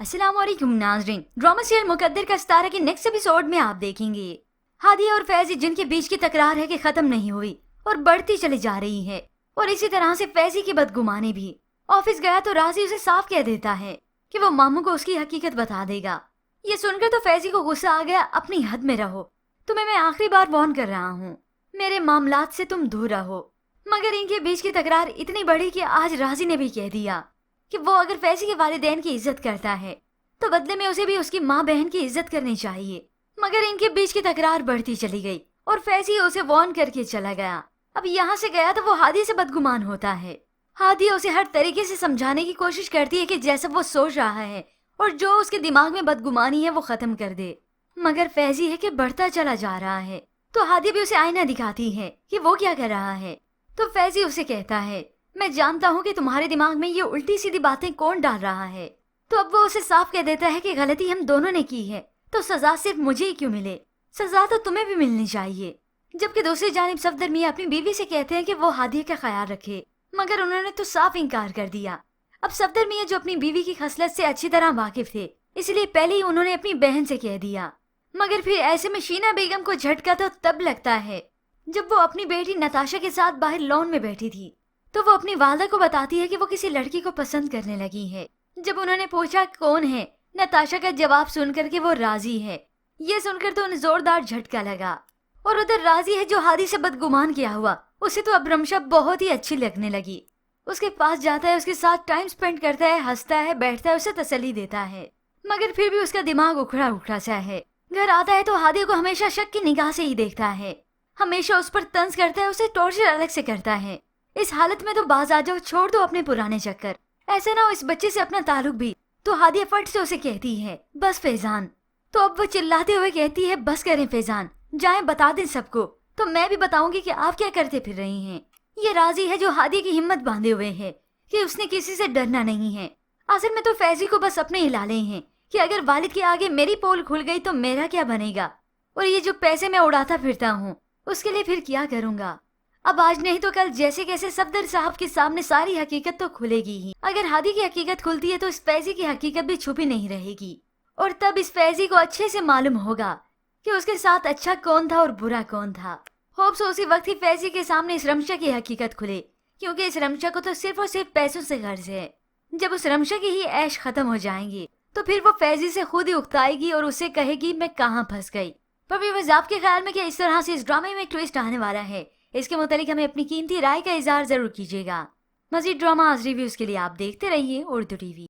अस्सलाम वालेकुम नाज़रीन, ड्रामा सीरियल मुकद्दर का सितारा के नेक्स्ट एपिसोड में आप देखेंगे हादी और फैजी जिनके बीच की तकरार है कि खत्म नहीं हुई और बढ़ती चली जा रही है। और इसी तरह से फैजी की बदगुमानी भी। ऑफिस गया तो राजी उसे साफ कह देता है कि वो मामू को उसकी हकीकत बता देगा। ये सुनकर तो फैजी को गुस्सा आ गया। अपनी हद में रहो, तुम्हें मैं आखिरी बार वार्न कर रहा हूँ, मेरे मामलात से तुम दूर रहो। मगर इनके बीच की तकरार इतनी बढ़ी कि आज राजी ने भी कह दिया कि वो अगर फैजी के वालिदैन की इज्जत करता है तो बदले में उसे भी उसकी माँ बहन की इज्जत करनी चाहिए। मगर इनके बीच की तकरार बढ़ती चली गई और फैजी उसे वार्न करके चला गया। अब यहाँ से गया तो वो हादी से बदगुमान होता है। हादी उसे हर तरीके से समझाने की कोशिश करती है कि जैसा वो सोच रहा है और जो उसके दिमाग में बदगुमानी है वो खत्म कर दे। मगर फैजी है कि बढ़ता चला जा रहा है। तो हादी भी उसे आईना दिखाती है कि वो क्या कर रहा है। तो फैजी उसे कहता है, मैं जानता हूँ कि तुम्हारे दिमाग में ये उल्टी सीधी बातें कौन डाल रहा है। तो अब वो उसे साफ कह देता है कि गलती हम दोनों ने की है, तो सजा सिर्फ मुझे ही क्यों मिले, सजा तो तुम्हें भी मिलनी चाहिए। जबकि दूसरी जानिब सफदर मियां अपनी बीवी से कहते हैं कि वो हादी का ख्याल रखे, मगर उन्होंने तो साफ इनकार कर दिया। अब सफदर मियां जो अपनी बीवी की खसलत से अच्छी तरह वाकिफ थे, इसलिए पहले ही उन्होंने अपनी बहन से कह दिया। मगर फिर ऐसे में शीना बेगम को झटका तो तब लगता है जब वो अपनी बेटी नताशा के साथ बाहर लॉन में बैठी थी। तो वो अपनी वालदा को बताती है कि वो किसी लड़की को पसंद करने लगी है। जब उन्होंने पूछा कौन है, नताशा का जवाब सुनकर के वो राजी है। ये सुनकर तो उन्हें जोरदार झटका लगा। और उधर राजी है जो हादी से बदगुमान किया हुआ, उसे तो अब रमशा बहुत ही अच्छी लगने लगी। उसके पास जाता है, उसके साथ टाइम स्पेंड करता है, हंसता है, बैठता है, उसे तसल्ली देता है। मगर फिर भी उसका दिमाग उखड़ा उखड़ा सा है। घर आता है तो हादी को हमेशा शक की निगाह से ही देखता है, हमेशा उस पर तंज करता है, उसे टॉर्चर अलग से करता है। इस हालत में तो बाज आ जाओ, छोड़ दो अपने पुराने चक्कर, ऐसे ना हो इस बच्चे से अपना ताल्लुक भी। तो हादिया फट से उसे कहती है, बस फैजान। तो अब वो चिल्लाते हुए कहती है, बस करें फैजान, जाएं बता दें सबको, तो मैं भी बताऊंगी कि आप क्या करते फिर रही हैं। ये राजी है जो हादी की हिम्मत बांधे हुए है कि उसने किसी से डरना नहीं है। असल में तो फैजी को बस अपने ही लाले हैं कि अगर वालिद के आगे मेरी पोल खुल गई तो मेरा क्या बनेगा, और ये जो पैसे मैं उड़ाता फिरता हूँ उसके लिए फिर क्या करूँगा। अब आज नहीं तो कल जैसे कैसे सफदर साहब के सामने सारी हकीकत तो खुलेगी ही। अगर हादी की हकीकत खुलती है तो इस फैजी की हकीकत भी छुपी नहीं रहेगी, और तब इस फैजी को अच्छे से मालूम होगा कि उसके साथ अच्छा कौन था और बुरा कौन था। होप्स उसी वक्त ही फैजी के सामने इस रमशा की हकीकत खुले, क्योंकि इस रमशा को तो सिर्फ और सिर्फ पैसों से गर्ज है। जब उस रमशा की ही ऐश खत्म हो जाएंगी तो फिर वो फैजी से खुद ही उकताएगी और उसे कहेगी मैं कहाँ फंस गई। पर भी आपके ख्याल में क्या इस तरह से इस ड्रामे में ट्विस्ट आने वाला है? इसके मुतालिक हमें अपनी कीमती राय का इज़हार जरूर कीजिएगा। मज़ीद ड्रामा रिव्यूज के लिए आप देखते रहिए उर्दू टीवी।